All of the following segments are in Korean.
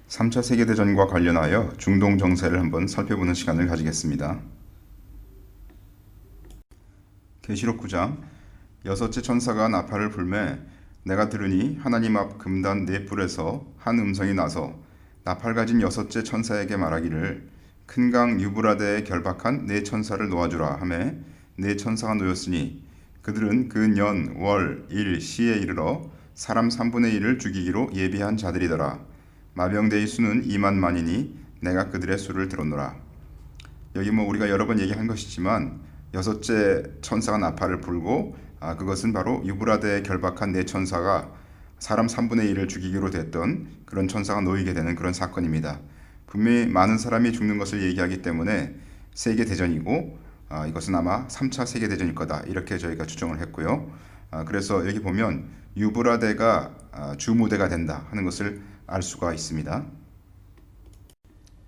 3차 세계대전과 관련하여 중동 정세를 한번 살펴보는 시간을 가지겠습니다. 계시록 9장 여섯째 천사가 나팔을 불매 내가 들으니 하나님 앞 금단 네 뿔에서 한 음성이 나서 나팔 가진 여섯째 천사에게 말하기를 큰 강 유브라데에 결박한 네 천사를 놓아주라 하매 네 천사가 놓였으니 그들은 그 년, 월, 일, 시에 이르러 사람 3분의 1을 죽이기로 예비한 자들이더라. 마병대의 수는 2만만이니 내가 그들의 수를 들었노라. 여기 우리가 여러 번 얘기한 것이지만 여섯째 천사가 나팔을 불고 그것은 바로 유브라데에 결박한 네 천사가 사람 3분의 1을 죽이기로 됐던 그런 천사가 놓이게 되는 그런 사건입니다. 분명히 많은 사람이 죽는 것을 얘기하기 때문에 세계대전이고 이것은 아마 3차 세계대전일 거다 이렇게 저희가 추정을 했고요. 그래서 여기 보면 유브라데가 주무대가 된다 하는 것을 알 수가 있습니다.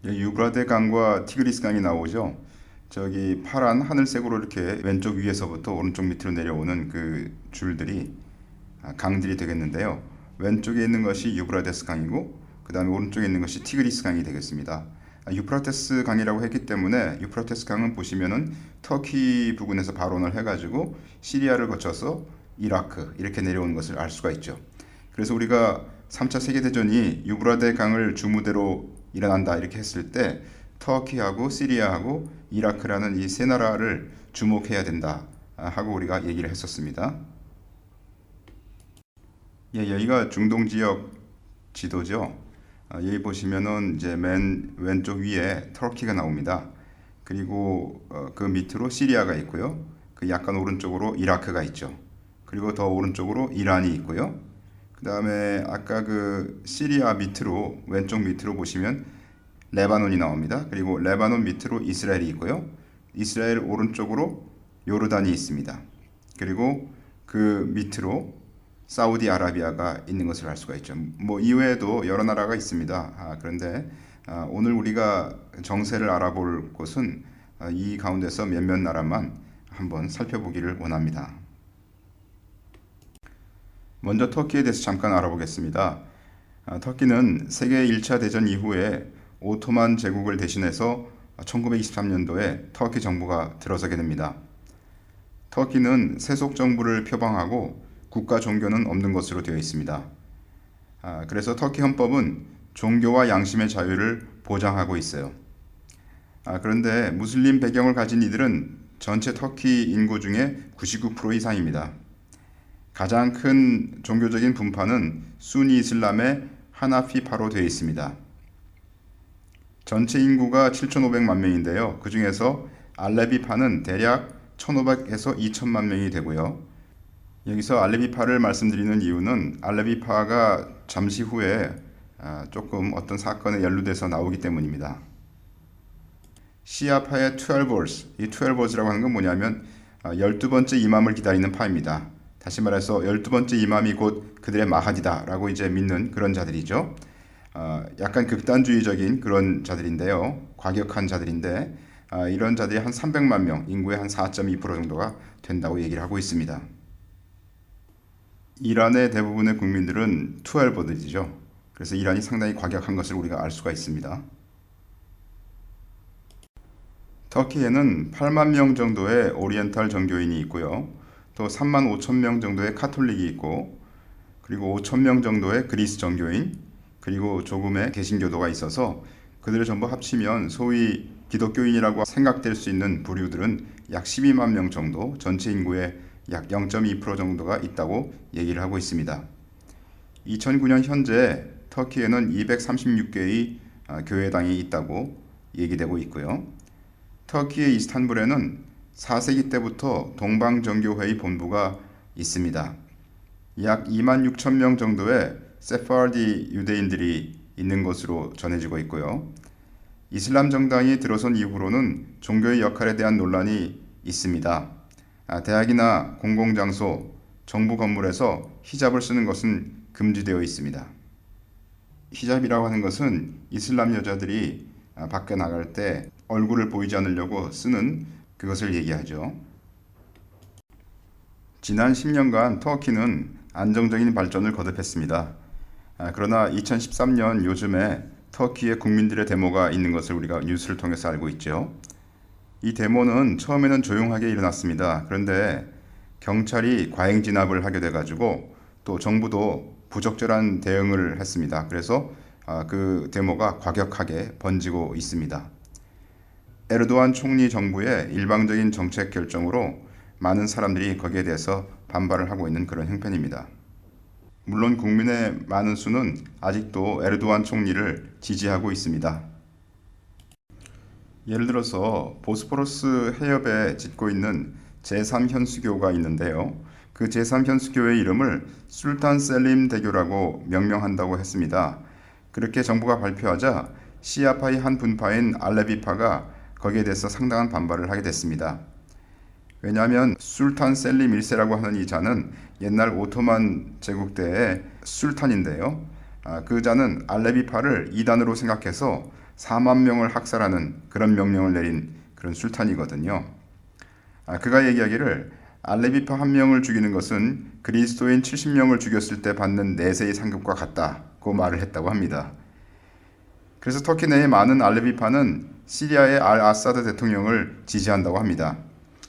유브라데 강과 티그리스 강이 나오죠. 저기 파란 하늘색으로 이렇게 왼쪽 위에서부터 오른쪽 밑으로 내려오는 그 줄들이 강들이 되겠는데요. 왼쪽에 있는 것이 유브라데스 강이고 그 다음에 오른쪽에 있는 것이 티그리스 강이 되겠습니다. 유프라테스 강이라고 했기 때문에 유프라테스 강은 보시면은 터키 부근에서 발원을 해가지고 시리아를 거쳐서 이라크 이렇게 내려오는 것을 알 수가 있죠. 그래서 우리가 3차 세계대전이 유브라데 강을 주무대로 일어난다 이렇게 했을 때 터키하고 시리아하고 이라크라는 이 세 나라를 주목해야 된다 하고 우리가 얘기를 했었습니다. 여기가 중동 지역 지도죠. 여기 보시면은 이제 맨 왼쪽 위에 터키가 나옵니다. 그리고 그 밑으로 시리아가 있고요. 그 약간 오른쪽으로 이라크가 있죠. 그리고 더 오른쪽으로 이란이 있고요. 그 다음에 아까 그 시리아 밑으로 왼쪽 밑으로 보시면 레바논이 나옵니다. 그리고 레바논 밑으로 이스라엘이 있고요. 이스라엘 오른쪽으로 요르단이 있습니다. 그리고 그 밑으로 사우디아라비아가 있는 것을 알 수가 있죠. 이외에도 여러 나라가 있습니다. 그런데 오늘 우리가 정세를 알아볼 곳은 이 가운데서 몇몇 나라만 한번 살펴보기를 원합니다. 먼저 터키에 대해서 잠깐 알아보겠습니다. 터키는 세계 1차 대전 이후에 오토만 제국을 대신해서 1923년도에 터키 정부가 들어서게 됩니다. 터키는 세속 정부를 표방하고 국가 종교는 없는 것으로 되어 있습니다. 그래서 터키 헌법은 종교와 양심의 자유를 보장하고 있어요. 그런데 무슬림 배경을 가진 이들은 전체 터키 인구 중에 99% 이상입니다. 가장 큰 종교적인 분파는 순니 이슬람의 하나피파로 되어 있습니다. 전체 인구가 7,500만 명인데요. 그 중에서 알레비파는 대략 1,500에서 2,000만 명이 되고요. 여기서 알레비파를 말씀드리는 이유는 알레비파가 잠시 후에 조금 어떤 사건에 연루돼서 나오기 때문입니다. 시아파의 12월스, 이 12월스라고 하는 건 뭐냐면 12번째 이맘을 기다리는 파입니다. 다시 말해서 12번째 이맘이 곧 그들의 마하디다 라고 이제 믿는 그런 자들이죠. 약간 극단주의적인 그런 자들인데요. 과격한 자들인데 이런 자들이 한 300만 명, 인구의 한 4.2% 정도가 된다고 얘기를 하고 있습니다. 이란의 대부분의 국민들은 투알버들이죠. 그래서 이란이 상당히 과격한 것을 우리가 알 수가 있습니다. 터키에는 8만 명 정도의 오리엔탈 정교인이 있고요. 또 3만 5천 명 정도의 카톨릭이 있고 그리고 5천 명 정도의 그리스 정교인 그리고 조금의 개신교도가 있어서 그들을 전부 합치면 소위 기독교인이라고 생각될 수 있는 부류들은 약 12만 명 정도 전체 인구의 약 0.2% 정도가 있다고 얘기를 하고 있습니다. 2009년 현재 터키에는 236개의 교회당이 있다고 얘기되고 있고요. 터키의 이스탄불에는 4세기 때부터 동방정교회의 본부가 있습니다. 약 2만 6천 명 정도의 세파르디 유대인들이 있는 것으로 전해지고 있고요. 이슬람 정당이 들어선 이후로는 종교의 역할에 대한 논란이 있습니다. 대학이나 공공장소, 정부 건물에서 히잡을 쓰는 것은 금지되어 있습니다. 히잡이라고 하는 것은 이슬람 여자들이 밖에 나갈 때 얼굴을 보이지 않으려고 쓰는 그것을 얘기하죠. 지난 10년간 터키는 안정적인 발전을 거듭했습니다. 그러나 2013년 요즘에 터키의 국민들의 데모가 있는 것을 우리가 뉴스를 통해서 알고 있죠. 이 데모는 처음에는 조용하게 일어났습니다. 그런데 경찰이 과잉 진압을 하게 돼가지고 또 정부도 부적절한 대응을 했습니다. 그래서 그 데모가 과격하게 번지고 있습니다. 에르도안 총리 정부의 일방적인 정책 결정으로 많은 사람들이 거기에 대해서 반발을 하고 있는 그런 형편입니다. 물론 국민의 많은 수는 아직도 에르도안 총리를 지지하고 있습니다. 예를 들어서 보스포러스 해협에 짓고 있는 제3현수교가 있는데요. 그 제3현수교의 이름을 술탄 셀림 대교라고 명명한다고 했습니다. 그렇게 정부가 발표하자 시아파의 한 분파인 알레비파가 거기에 대해서 상당한 반발을 하게 됐습니다. 왜냐하면 술탄 셀림 1세라고 하는 이 자는 옛날 오토만 제국 때의 술탄인데요. 그 자는 알레비파를 이단으로 생각해서 4만 명을 학살하는 그런 명령을 내린 그런 술탄이거든요. 그가 얘기하기를 알레비파 한 명을 죽이는 것은 그리스도인 70명을 죽였을 때 받는 내세의 상급과 같다고 말을 했다고 합니다. 그래서 터키 내의 많은 알레비파는 시리아의 알 아사드 대통령을 지지한다고 합니다.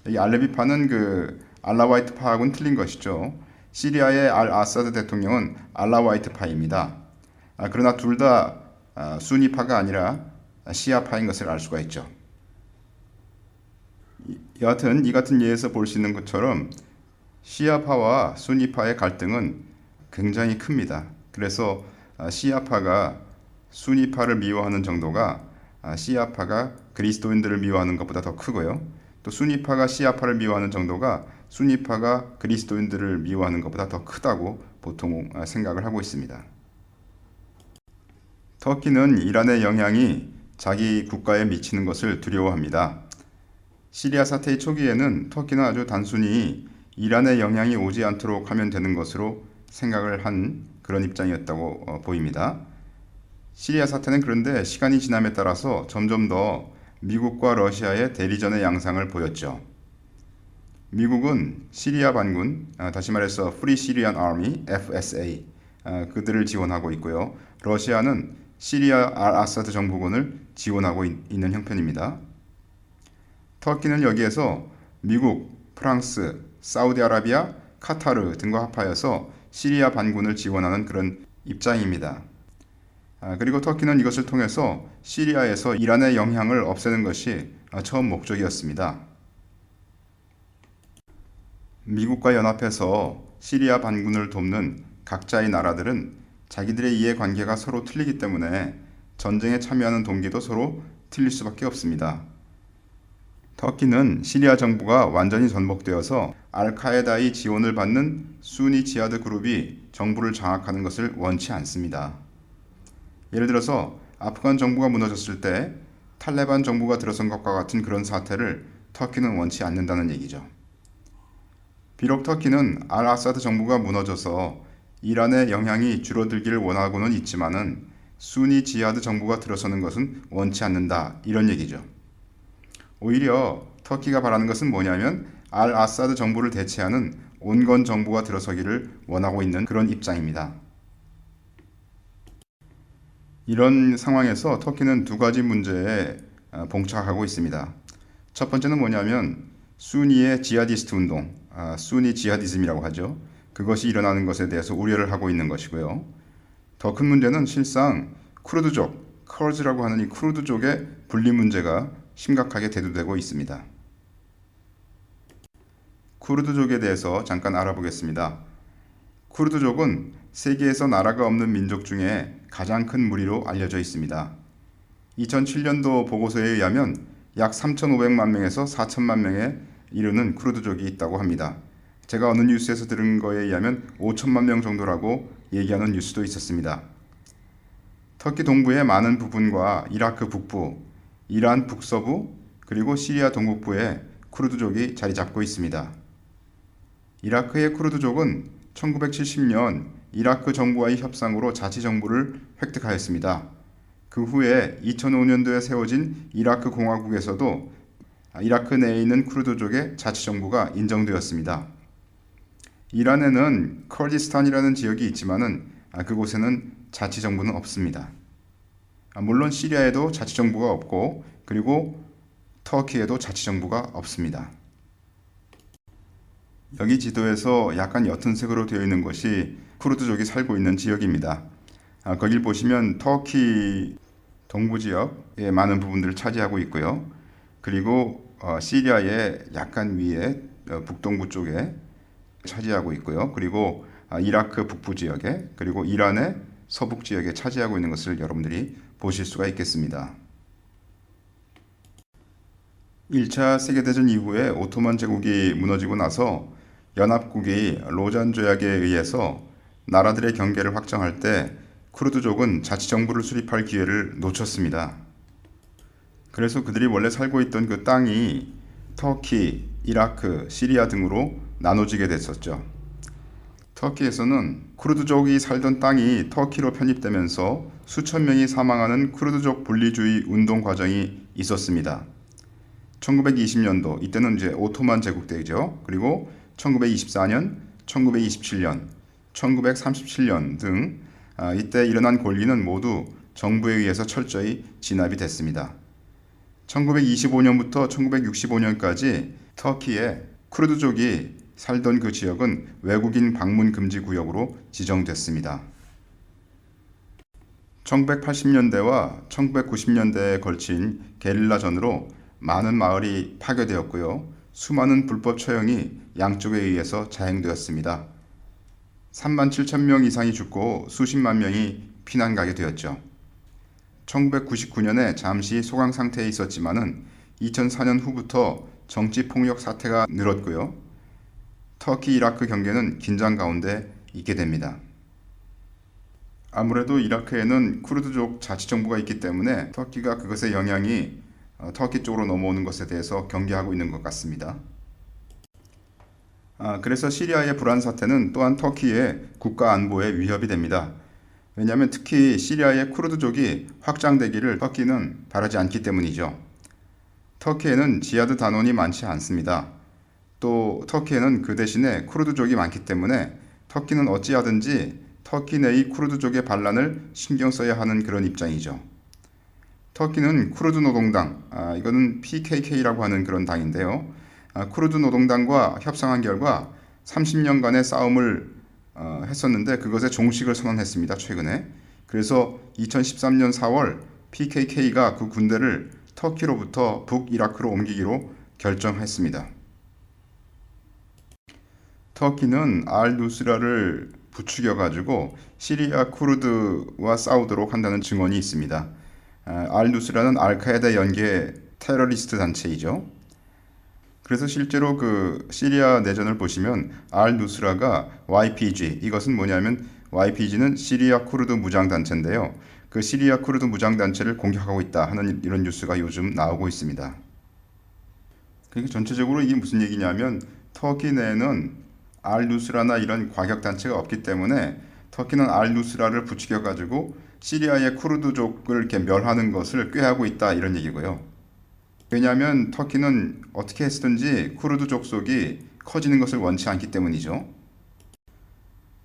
이 알레비파는 그 알라와이트파하고는 틀린 것이죠. 시리아의 알 아사드 대통령은 알라와이트파입니다. 그러나 둘 다 수니파가 아니라 시아파인 것을 알 수가 있죠. 여하튼 이 같은 예에서 볼 수 있는 것처럼 시아파와 수니파의 갈등은 굉장히 큽니다. 그래서 시아파가 수니파를 미워하는 정도가 시아파가 그리스도인들을 미워하는 것보다 더 크고요. 또 수니파가 시아파를 미워하는 정도가 수니파가 그리스도인들을 미워하는 것보다 더 크다고 보통 생각을 하고 있습니다. 터키는 이란의 영향이 자기 국가에 미치는 것을 두려워합니다. 시리아 사태의 초기에는 터키는 아주 단순히 이란의 영향이 오지 않도록 하면 되는 것으로 생각을 한 그런 입장이었다고 보입니다. 시리아 사태는 그런데 시간이 지남에 따라서 점점 더 미국과 러시아의 대리전의 양상을 보였죠. 미국은 시리아 반군, 다시 말해서 Free Syrian Army, FSA, 그들을 지원하고 있고요. 러시아는 시리아 알 아사드 정부군을 지원하고 있는 형편입니다. 터키는 여기에서 미국, 프랑스, 사우디아라비아, 카타르 등과 합하여서 시리아 반군을 지원하는 그런 입장입니다. 그리고 터키는 이것을 통해서 시리아에서 이란의 영향을 없애는 것이 처음 목적이었습니다. 미국과 연합해서 시리아 반군을 돕는 각자의 나라들은 자기들의 이해관계가 서로 틀리기 때문에 전쟁에 참여하는 동기도 서로 틀릴 수밖에 없습니다. 터키는 시리아 정부가 완전히 전복되어서 알카에다의 지원을 받는 수니 지하드 그룹이 정부를 장악하는 것을 원치 않습니다. 예를 들어서 아프간 정부가 무너졌을 때 탈레반 정부가 들어선 것과 같은 그런 사태를 터키는 원치 않는다는 얘기죠. 비록 터키는 알 아사드 정부가 무너져서 이란의 영향이 줄어들기를 원하고는 있지만은 수니 지하드 정부가 들어서는 것은 원치 않는다 이런 얘기죠. 오히려 터키가 바라는 것은 뭐냐면 알 아사드 정부를 대체하는 온건 정부가 들어서기를 원하고 있는 그런 입장입니다. 이런 상황에서 터키는 두 가지 문제에 봉착하고 있습니다. 첫 번째는 뭐냐면 수니의 지하디스트 운동, 수니 지하디즘이라고 하죠. 그것이 일어나는 것에 대해서 우려를 하고 있는 것이고요. 더 큰 문제는 실상 쿠르드족, 커즈라고 하는 이 쿠르드족의 분리 문제가 심각하게 대두되고 있습니다. 쿠르드족에 대해서 잠깐 알아보겠습니다. 쿠르드족은 세계에서 나라가 없는 민족 중에 가장 큰 무리로 알려져 있습니다. 2007년도 보고서에 의하면 약 3,500만 명에서 4천만 명에 이르는 쿠르드족이 있다고 합니다. 제가 어느 뉴스에서 들은 거에 의하면 5천만 명 정도라고 얘기하는 뉴스도 있었습니다. 터키 동부의 많은 부분과 이라크 북부, 이란 북서부, 그리고 시리아 동북부에 쿠르드족이 자리 잡고 있습니다. 이라크의 쿠르드족은 1970년 이라크 정부와의 협상으로 자치정부를 획득하였습니다. 그 후에 2005년도에 세워진 이라크 공화국에서도 이라크 내에 있는 쿠르드족의 자치정부가 인정되었습니다. 이란에는 커르디스탄이라는 지역이 있지만은 그곳에는 자치정부는 없습니다. 물론 시리아에도 자치정부가 없고 그리고 터키에도 자치정부가 없습니다. 여기 지도에서 약간 옅은 색으로 되어 있는 것이 쿠르드족이 살고 있는 지역입니다. 거길 보시면 터키 동부 지역의 많은 부분들을 차지하고 있고요. 그리고 시리아의 약간 위에 북동부 쪽에 차지하고 있고요. 그리고 이라크 북부 지역에 그리고 이란의 서북 지역에 차지하고 있는 것을 여러분들이 보실 수가 있겠습니다. 1차 세계대전 이후에 오토만 제국이 무너지고 나서 연합국이 로잔 조약에 의해서 나라들의 경계를 확정할 때 쿠르드족은 자치정부를 수립할 기회를 놓쳤습니다. 그래서 그들이 원래 살고 있던 그 땅이 터키, 이라크, 시리아 등으로 나눠지게 됐었죠. 터키에서는 쿠르드족이 살던 땅이 터키로 편입되면서 수천 명이 사망하는 쿠르드족 분리주의 운동 과정이 있었습니다. 1920년도, 이때는 이제 오토만 제국 때이죠. 그리고 1924년, 1927년, 1937년 등 이때 일어난 권리는 모두 정부에 의해서 철저히 진압이 됐습니다. 1925년부터 1965년까지 터키의 쿠르드족이 살던 그 지역은 외국인 방문 금지 구역으로 지정됐습니다. 1980년대와 1990년대에 걸친 게릴라전으로 많은 마을이 파괴되었고요. 수많은 불법 처형이 양쪽에 의해서 자행되었습니다. 3만 7천 명 이상이 죽고 수십만 명이 피난 가게 되었죠. 1999년에 잠시 소강 상태에 있었지만은 2004년 후부터 정치 폭력 사태가 늘었고요. 터키 이라크 경계는 긴장 가운데 있게 됩니다. 아무래도 이라크에는 쿠르드족 자치정부가 있기 때문에 터키가 그것의 영향이 터키 쪽으로 넘어오는 것에 대해서 경계하고 있는 것 같습니다. 그래서 시리아의 불안 사태는 또한 터키의 국가 안보에 위협이 됩니다. 왜냐하면 특히 시리아의 쿠르드족이 확장되기를 터키는 바라지 않기 때문이죠. 터키에는 지하드 단원이 많지 않습니다. 또 터키에는 그 대신에 쿠르드족이 많기 때문에 터키는 어찌하든지 터키 내의 쿠르드족의 반란을 신경 써야 하는 그런 입장이죠. 터키는 쿠르드 노동당, 이거는 PKK라고 하는 그런 당인데요. 쿠르드 노동당과 협상한 결과 30년간의 싸움을 했었는데 그것에 종식을 선언했습니다. 최근에. 그래서 2013년 4월 PKK가 그 군대를 터키로부터 북이라크로 옮기기로 결정했습니다. 터키는 알-누스라를 부추겨가지고 시리아 쿠르드와 싸우도록 한다는 증언이 있습니다. 알-누스라는 알카에다 연계 테러리스트 단체이죠. 그래서 실제로 그 시리아 내전을 보시면 알-누스라가 YPG, 이것은 뭐냐면 YPG는 시리아 쿠르드 무장단체인데요. 그 시리아 쿠르드 무장단체를 공격하고 있다 하는 이런 뉴스가 요즘 나오고 있습니다. 그러니까 전체적으로 이게 무슨 얘기냐면 터키 내에는 알-누스라나 이런 과격단체가 없기 때문에 터키는 알-누스라를 부추겨가지고 시리아의 쿠르드족을 이렇게 멸하는 것을 꾀하고 있다 이런 얘기고요. 왜냐하면 터키는 어떻게 했든지 쿠르드 족속이 커지는 것을 원치 않기 때문이죠.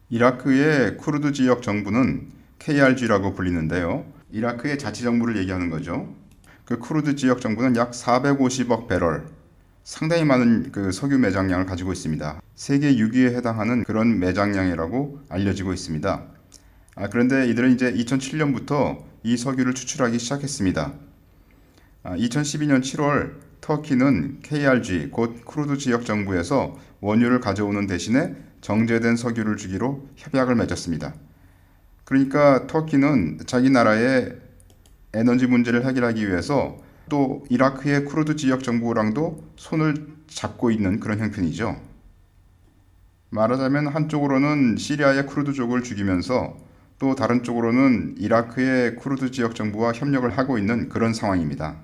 이라크의 쿠르드 지역 정부는 KRG라고 불리는데요. 이라크의 자치정부를 얘기하는 거죠. 그 쿠르드 지역 정부는 약 450억 배럴, 상당히 많은 그 석유 매장량을 가지고 있습니다. 세계 6위에 해당하는 그런 매장량이라고 알려지고 있습니다. 그런데 이들은 이제 2007년부터 이 석유를 추출하기 시작했습니다. 2012년 7월 터키는 KRG, 곧 쿠르드 지역 정부에서 원유를 가져오는 대신에 정제된 석유를 주기로 협약을 맺었습니다. 그러니까 터키는 자기 나라의 에너지 문제를 해결하기 위해서 또 이라크의 쿠르드 지역 정부랑도 손을 잡고 있는 그런 형편이죠. 말하자면 한쪽으로는 시리아의 쿠르드족을 죽이면서 또 다른 쪽으로는 이라크의 쿠르드 지역 정부와 협력을 하고 있는 그런 상황입니다.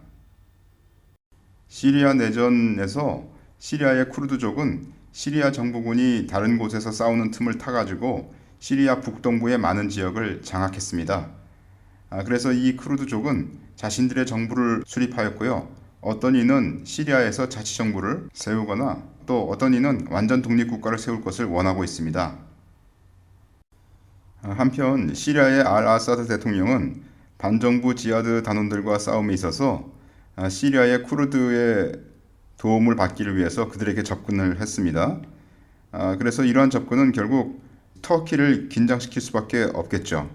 시리아 내전에서 시리아의 쿠르드족은 시리아 정부군이 다른 곳에서 싸우는 틈을 타가지고 시리아 북동부의 많은 지역을 장악했습니다. 그래서 이 쿠르드족은 자신들의 정부를 수립하였고요. 어떤 이는 시리아에서 자치정부를 세우거나 또 어떤 이는 완전 독립국가를 세울 것을 원하고 있습니다. 한편 시리아의 알 아사드 대통령은 반정부 지하드 단원들과 싸움에 있어서 시리아의 쿠르드의 도움을 받기를 위해서 그들에게 접근을 했습니다. 그래서 이러한 접근은 결국 터키를 긴장시킬 수밖에 없겠죠.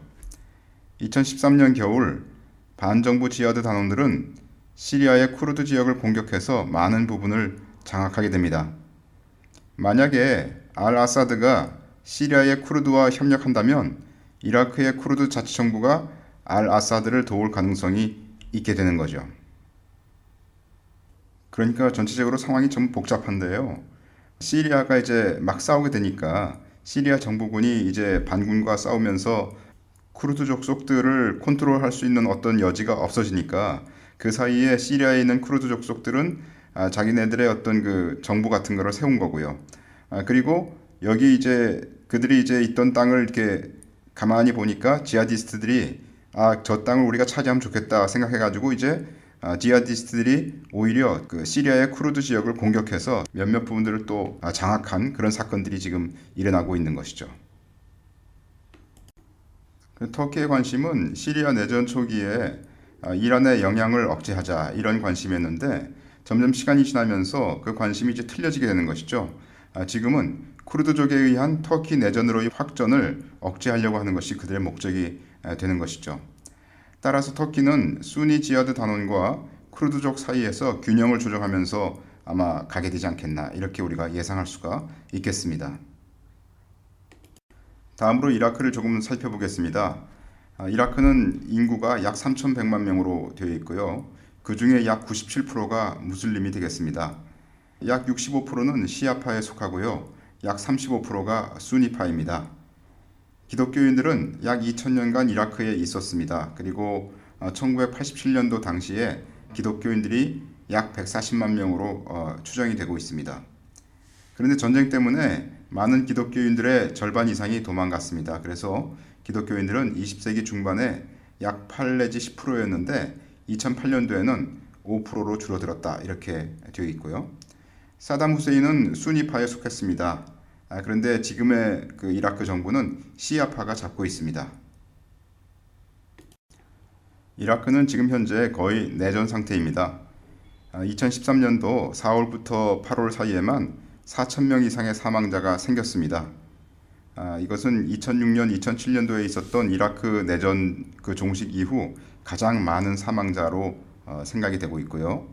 2013년 겨울 반정부 지하드 단원들은 시리아의 쿠르드 지역을 공격해서 많은 부분을 장악하게 됩니다. 만약에 알 아사드가 시리아의 쿠르드와 협력한다면 이라크의 쿠르드 자치정부가 알 아사드를 도울 가능성이 있게 되는 거죠. 그러니까 전체적으로 상황이 좀 복잡한데요. 시리아가 이제 막 싸우게 되니까 시리아 정부군이 이제 반군과 싸우면서 쿠르드 족속들을 컨트롤할 수 있는 어떤 여지가 없어지니까 그 사이에 시리아에 있는 쿠르드 족속들은 자기네들의 어떤 그 정부 같은 거를 세운 거고요. 그리고 여기 이제 그들이 이제 있던 땅을 이렇게 가만히 보니까 지하디스트들이 저 땅을 우리가 차지하면 좋겠다 생각해가지고 이제 지하디스트들이 오히려 그 시리아의 쿠르드 지역을 공격해서 몇몇 부분들을 또 장악한 그런 사건들이 지금 일어나고 있는 것이죠. 터키의 관심은 시리아 내전 초기에 이란의 영향을 억제하자 이런 관심이었는데 점점 시간이 지나면서 그 관심이 이제 틀려지게 되는 것이죠. 지금은 쿠르드족에 의한 터키 내전으로의 확전을 억제하려고 하는 것이 그들의 목적이 되는 것이죠. 따라서 터키는 수니 지하드 단원과 쿠르드족 사이에서 균형을 조정하면서 아마 가게 되지 않겠나 이렇게 우리가 예상할 수가 있겠습니다. 다음으로 이라크를 조금 살펴보겠습니다. 이라크는 인구가 약 3,100만 명으로 되어 있고요. 그 중에 약 97%가 무슬림이 되겠습니다. 약 65%는 시아파에 속하고요. 약 35%가 수니파입니다. 기독교인들은 약 2000년간 이라크에 있었습니다. 그리고 1987년도 당시에 기독교인들이 약 140만 명으로 추정이 되고 있습니다. 그런데 전쟁 때문에 많은 기독교인들의 절반 이상이 도망갔습니다. 그래서 기독교인들은 20세기 중반에 약 8 내지 10%였는데 2008년도에는 5%로 줄어들었다 이렇게 되어 있고요. 사담 후세인은 수니파에 속했습니다. 그런데 지금의 그 이라크 정부는 시아파가 잡고 있습니다. 이라크는 지금 현재 거의 내전 상태입니다. 2013년도 4월부터 8월 사이에만 4,000명 이상의 사망자가 생겼습니다. 이것은 2006년, 2007년도에 있었던 이라크 내전 그 종식 이후 가장 많은 사망자로 생각이 되고 있고요.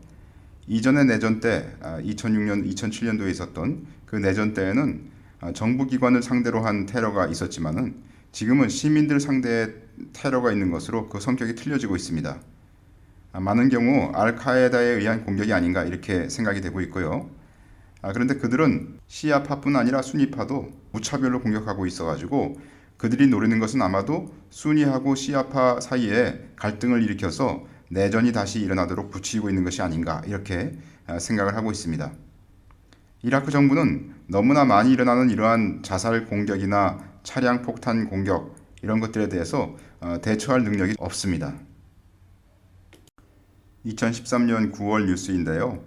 이전의 내전 때 2006년, 2007년도에 있었던 그 내전 때에는 정부기관을 상대로 한 테러가 있었지만은 지금은 시민들 상대의 테러가 있는 것으로 그 성격이 틀려지고 있습니다. 많은 경우 알카에다에 의한 공격이 아닌가 이렇게 생각이 되고 있고요. 그런데 그들은 시아파뿐 아니라 수니파도 무차별로 공격하고 있어가지고 그들이 노리는 것은 아마도 수니하고 시아파 사이에 갈등을 일으켜서 내전이 다시 일어나도록 부추기고 있는 것이 아닌가 이렇게 생각을 하고 있습니다. 이라크 정부는 너무나 많이 일어나는 이러한 자살 공격이나 차량 폭탄 공격 이런 것들에 대해서 대처할 능력이 없습니다. 2013년 9월 뉴스인데요.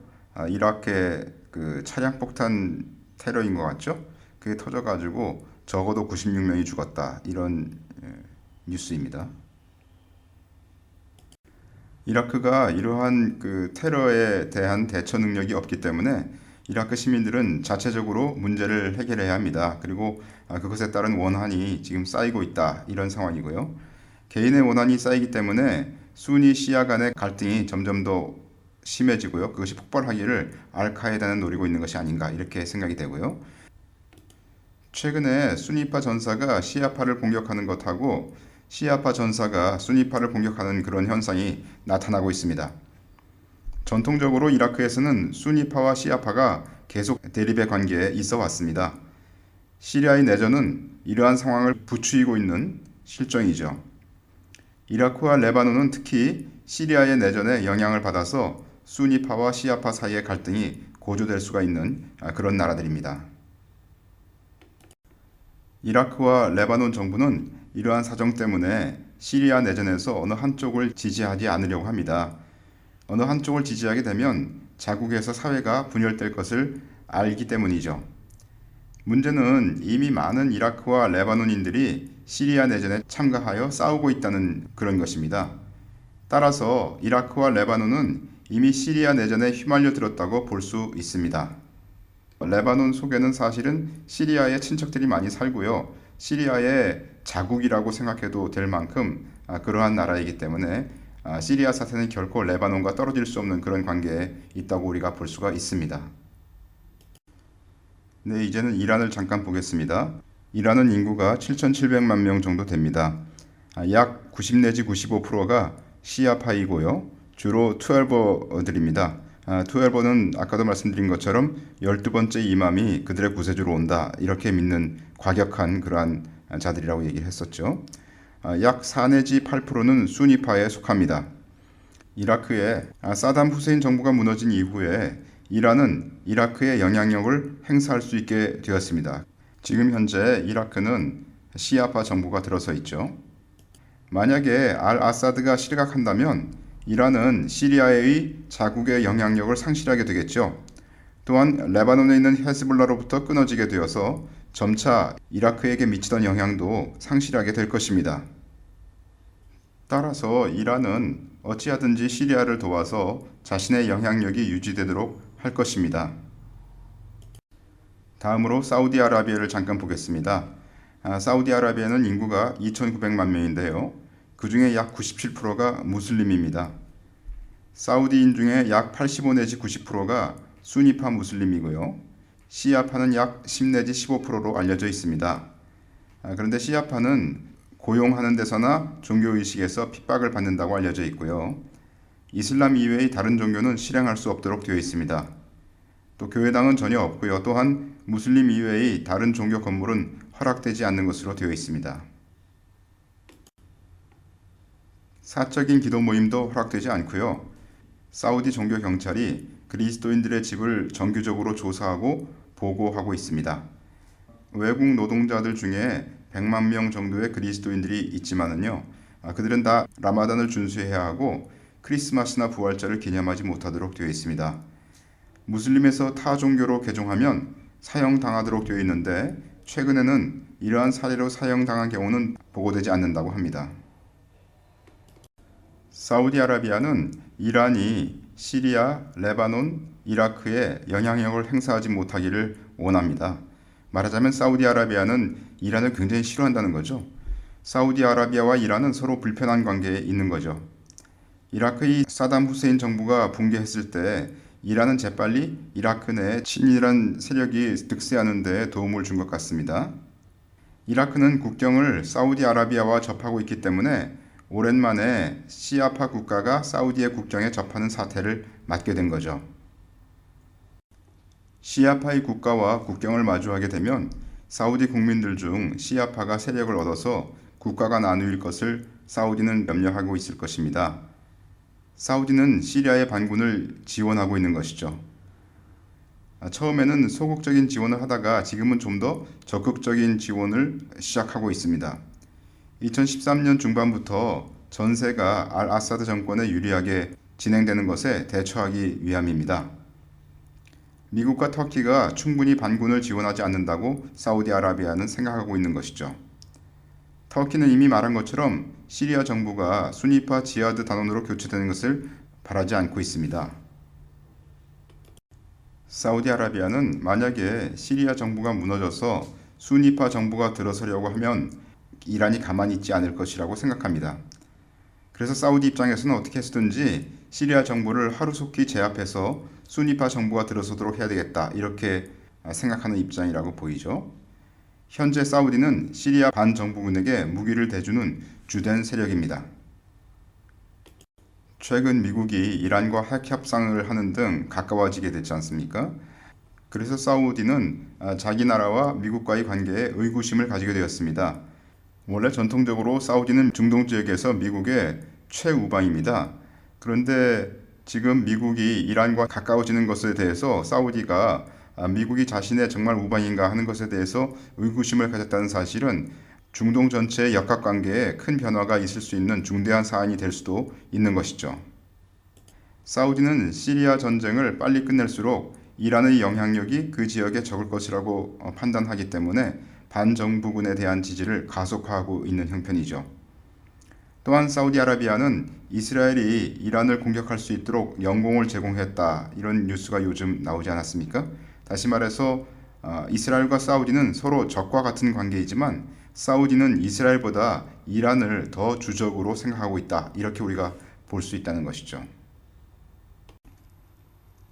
이라크의 그 차량 폭탄 테러인 것 같죠? 그게 터져가지고 적어도 96명이 죽었다 이런 뉴스입니다. 이라크가 이러한 그 테러에 대한 대처 능력이 없기 때문에 이라크 시민들은 자체적으로 문제를 해결해야 합니다. 그리고 그것에 따른 원한이 지금 쌓이고 있다 이런 상황이고요. 개인의 원한이 쌓이기 때문에 수니 시아 간의 갈등이 점점 더 심해지고요. 그것이 폭발하기를 알카에다는 노리고 있는 것이 아닌가 이렇게 생각이 되고요. 최근에 수니파 전사가 시아파를 공격하는 것하고 시아파 전사가 수니파를 공격하는 그런 현상이 나타나고 있습니다. 전통적으로 이라크에서는 수니파와 시아파가 계속 대립의 관계에 있어 왔습니다. 시리아의 내전은 이러한 상황을 부추기고 있는 실정이죠. 이라크와 레바논은 특히 시리아의 내전에 영향을 받아서 수니파와 시아파 사이의 갈등이 고조될 수가 있는 그런 나라들입니다. 이라크와 레바논 정부는 이러한 사정 때문에 시리아 내전에서 어느 한쪽을 지지하지 않으려고 합니다. 어느 한쪽을 지지하게 되면 자국에서 사회가 분열될 것을 알기 때문이죠. 문제는 이미 많은 이라크와 레바논인들이 시리아 내전에 참가하여 싸우고 있다는 그런 것입니다. 따라서 이라크와 레바논은 이미 시리아 내전에 휘말려 들었다고 볼 수 있습니다. 레바논 속에는 사실은 시리아의 친척들이 많이 살고요. 시리아의 자국이라고 생각해도 될 만큼 그러한 나라이기 때문에 시리아 사태는 결코 레바논과 떨어질 수 없는 그런 관계에 있다고 우리가 볼 수가 있습니다. 네, 이제는 이란을 잠깐 보겠습니다. 이란은 인구가 7,700만 명 정도 됩니다. 약 90 내지 95%가 시아파이고요. 주로 투엘버들입니다. 투엘버는 아까도 말씀드린 것처럼 12번째 이맘이 그들의 구세주로 온다 이렇게 믿는 과격한 그러한 자들이라고 얘기를 했었죠. 약 4 내지 8%는 수니파에 속합니다. 이라크에 사담 후세인 정부가 무너진 이후에 이란은 이라크의 영향력을 행사할 수 있게 되었습니다. 지금 현재 이라크는 시아파 정부가 들어서 있죠. 만약에 알 아사드가 실각한다면 이란은 시리아의 자국의 영향력을 상실하게 되겠죠. 또한 레바논에 있는 헤즈볼라로부터 끊어지게 되어서 점차 이라크에게 미치던 영향도 상실하게 될 것입니다. 따라서 이란은 어찌하든지 시리아를 도와서 자신의 영향력이 유지되도록 할 것입니다. 다음으로 사우디아라비아를 잠깐 보겠습니다. 사우디아라비아는 인구가 2,900만 명인데요. 그 중에 약 97%가 무슬림입니다. 사우디인 중에 약 85 내지 90%가 수니파 무슬림이고요. 시아파는 약 10 내지 15%로 알려져 있습니다. 그런데 시아파는 고용하는 데서나 종교의식에서 핍박을 받는다고 알려져 있고요. 이슬람 이외의 다른 종교는 실행할 수 없도록 되어 있습니다. 또 교회당은 전혀 없고요. 또한 무슬림 이외의 다른 종교 건물은 허락되지 않는 것으로 되어 있습니다. 사적인 기도 모임도 허락되지 않고요. 사우디 종교 경찰이 그리스도인들의 집을 정기적으로 조사하고 보고하고 있습니다. 외국 노동자들 중에 100만 명 정도의 그리스도인들이 있지만은요. 그들은 다 라마단을 준수해야 하고 크리스마스나 부활절을 기념하지 못하도록 되어 있습니다. 무슬림에서 타 종교로 개종하면 사형당하도록 되어 있는데 최근에는 이러한 사례로 사형당한 경우는 보고되지 않는다고 합니다. 사우디아라비아는 이란이 시리아, 레바논, 이라크에 영향력을 행사하지 못하기를 원합니다. 말하자면 사우디아라비아는 이란을 굉장히 싫어한다는 거죠. 사우디아라비아와 이란은 서로 불편한 관계에 있는 거죠. 이라크의 사담 후세인 정부가 붕괴했을 때 이란은 재빨리 이라크 내 친이란 세력이 득세하는 데 도움을 준 것 같습니다. 이라크는 국경을 사우디아라비아와 접하고 있기 때문에 오랜만에 시아파 국가가 사우디의 국경에 접하는 사태를 맞게 된 거죠. 시아파의 국가와 국경을 마주하게 되면 사우디 국민들 중 시아파가 세력을 얻어서 국가가 나누일 것을 사우디는 염려하고 있을 것입니다. 사우디는 시리아의 반군을 지원하고 있는 것이죠. 처음에는 소극적인 지원을 하다가 지금은 좀 더 적극적인 지원을 시작하고 있습니다. 2013년 중반부터 전세가 알 아사드 정권에 유리하게 진행되는 것에 대처하기 위함입니다. 미국과 터키가 충분히 반군을 지원하지 않는다고 사우디아라비아는 생각하고 있는 것이죠. 터키는 이미 말한 것처럼 시리아 정부가 수니파 지하드 단원으로 교체되는 것을 바라지 않고 있습니다. 사우디아라비아는 만약에 시리아 정부가 무너져서 수니파 정부가 들어서려고 하면 이란이 가만히 있지 않을 것이라고 생각합니다. 그래서 사우디 입장에서는 어떻게 해서든지 시리아 정부를 하루속히 제압해서 수니파 정부가 들어서도록 해야 되겠다 이렇게 생각하는 입장이라고 보이죠. 현재 사우디는 시리아 반정부군에게 무기를 대주는 주된 세력입니다. 최근 미국이 이란과 핵 협상을 하는 등 가까워지게 됐지 않습니까? 그래서 사우디는 자기 나라와 미국과의 관계에 의구심을 가지게 되었습니다. 원래 전통적으로 사우디는 중동 지역에서 미국의 최우방입니다. 그런데 지금 미국이 이란과 가까워지는 것에 대해서 사우디가 미국이 자신의 정말 우방인가 하는 것에 대해서 의구심을 가졌다는 사실은 중동 전체의 역학관계에 큰 변화가 있을 수 있는 중대한 사안이 될 수도 있는 것이죠. 사우디는 시리아 전쟁을 빨리 끝낼수록 이란의 영향력이 그 지역에 적을 것이라고 판단하기 때문에 반정부군에 대한 지지를 가속화하고 있는 형편이죠. 또한 사우디아라비아는 이스라엘이 이란을 공격할 수 있도록 영공을 제공했다. 이런 뉴스가 요즘 나오지 않았습니까? 다시 말해서 이스라엘과 사우디는 서로 적과 같은 관계이지만 사우디는 이스라엘보다 이란을 더 주적으로 생각하고 있다. 이렇게 우리가 볼 수 있다는 것이죠.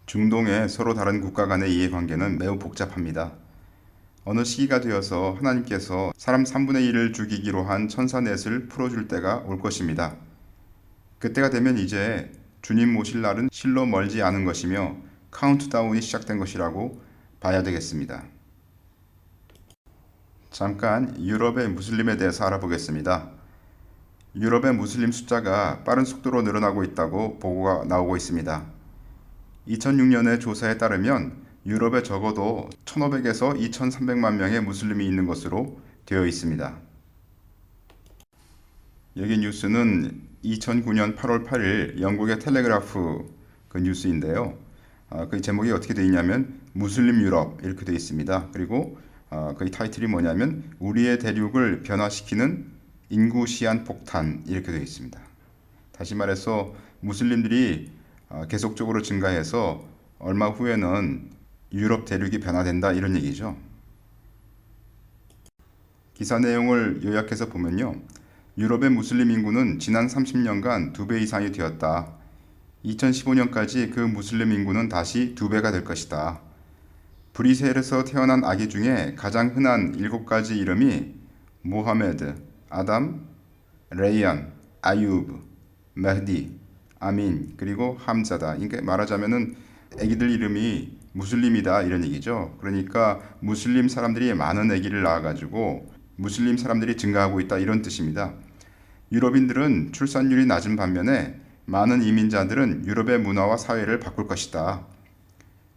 중동의 서로 다른 국가 간의 이해관계는 매우 복잡합니다. 어느 시기가 되어서 하나님께서 사람 3분의 1을 죽이기로 한 천사넷을 풀어줄 때가 올 것입니다. 그때가 되면 이제 주님 모실 날은 실로 멀지 않은 것이며 카운트다운이 시작된 것이라고 봐야 되겠습니다. 잠깐 유럽의 무슬림에 대해서 알아보겠습니다. 유럽의 무슬림 숫자가 빠른 속도로 늘어나고 있다고 보고가 나오고 있습니다. 2006년의 조사에 따르면 유럽에 적어도 1,500에서 2,300만 명의 무슬림이 있는 것으로 되어 있습니다. 여기 뉴스는 2009년 8월 8일 영국의 텔레그라프 그 뉴스인데요. 그 제목이 어떻게 되어 있냐면 무슬림 유럽 이렇게 되어 있습니다. 그리고 그 타이틀이 뭐냐면 우리의 대륙을 변화시키는 인구 시한 폭탄 이렇게 되어 있습니다. 다시 말해서 무슬림들이 계속적으로 증가해서 얼마 후에는 유럽 대륙이 변화된다 이런 얘기죠. 기사 내용을 요약해서 보면요. 유럽의 무슬림 인구는 지난 30년간 2배 이상이 되었다. 2015년까지 그 무슬림 인구는 다시 2배가 될 것이다. 브리셀에서 태어난 아기 중에 가장 흔한 7가지 이름이 모하메드, 아담, 레이안, 아유브, 메흐디, 아민, 그리고 함자다. 그러니까 말하자면은 아기들 이름이 무슬림이다 이런 얘기죠. 그러니까 무슬림 사람들이 많은 아기를 낳아가지고 무슬림 사람들이 증가하고 있다 이런 뜻입니다. 유럽인들은 출산율이 낮은 반면에 많은 이민자들은 유럽의 문화와 사회를 바꿀 것이다.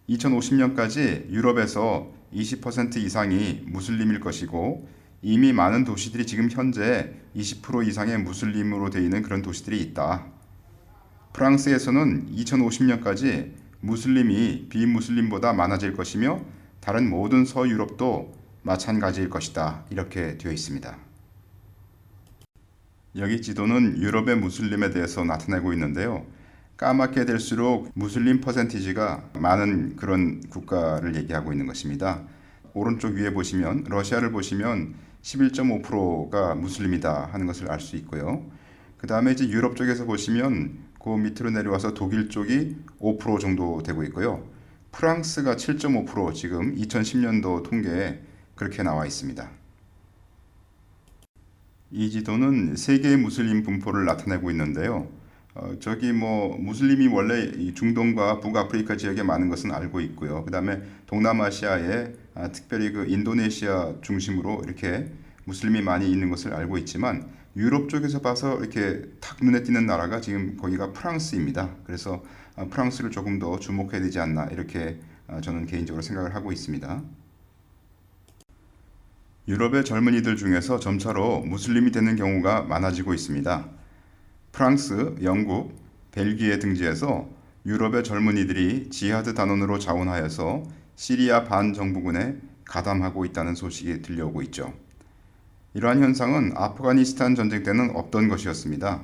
2050년까지 유럽에서 20% 이상이 무슬림일 것이고 이미 많은 도시들이 지금 현재 20% 이상의 무슬림으로 되어 있는 그런 도시들이 있다. 프랑스에서는 2050년까지 무슬림이 비무슬림보다 많아질 것이며 다른 모든 서유럽도 마찬가지일 것이다. 이렇게 되어 있습니다. 여기 지도는 유럽의 무슬림에 대해서 나타내고 있는데요. 까맣게 될수록 무슬림 퍼센티지가 많은 그런 국가를 얘기하고 있는 것입니다. 오른쪽 위에 보시면 러시아를 보시면 11.5%가 무슬림이다 하는 것을 알 수 있고요. 그 다음에 이제 유럽 쪽에서 보시면 그 밑으로 내려와서 독일 쪽이 5% 정도 되고 있고요. 프랑스가 7.5% 지금 2010년도 통계에 그렇게 나와 있습니다. 이 지도는 세계의 무슬림 분포를 나타내고 있는데요. 저기 무슬림이 원래 이 중동과 북아프리카 지역에 많은 것은 알고 있고요. 그 다음에 동남아시아에 특별히 그 인도네시아 중심으로 이렇게 무슬림이 많이 있는 것을 알고 있지만 유럽 쪽에서 봐서 이렇게 탁 눈에 띄는 나라가 지금 거기가 프랑스입니다. 그래서 프랑스를 조금 더 주목해야 되지 않나 이렇게 저는 개인적으로 생각을 하고 있습니다. 유럽의 젊은이들 중에서 점차로 무슬림이 되는 경우가 많아지고 있습니다. 프랑스, 영국, 벨기에 등지에서 유럽의 젊은이들이 지하드 단원으로 자원하여서 시리아 반정부군에 가담하고 있다는 소식이 들려오고 있죠. 이러한 현상은 아프가니스탄 전쟁 때는 없던 것이었습니다.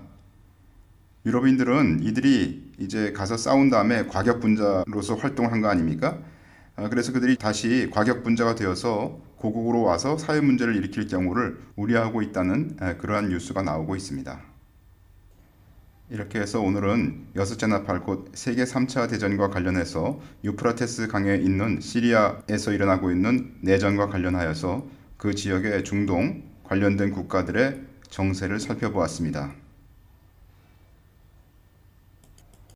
유럽인들은 이들이 이제 가서 싸운 다음에 과격분자로서 활동한 거 아닙니까? 그래서 그들이 다시 과격분자가 되어서 고국으로 와서 사회 문제를 일으킬 경우를 우려하고 있다는 그러한 뉴스가 나오고 있습니다. 이렇게 해서 오늘은 여섯째 나팔 곧 세계 3차 대전과 관련해서 유프라테스 강에 있는 시리아에서 일어나고 있는 내전과 관련하여서 그 지역의 중동 관련된 국가들의 정세를 살펴보았습니다.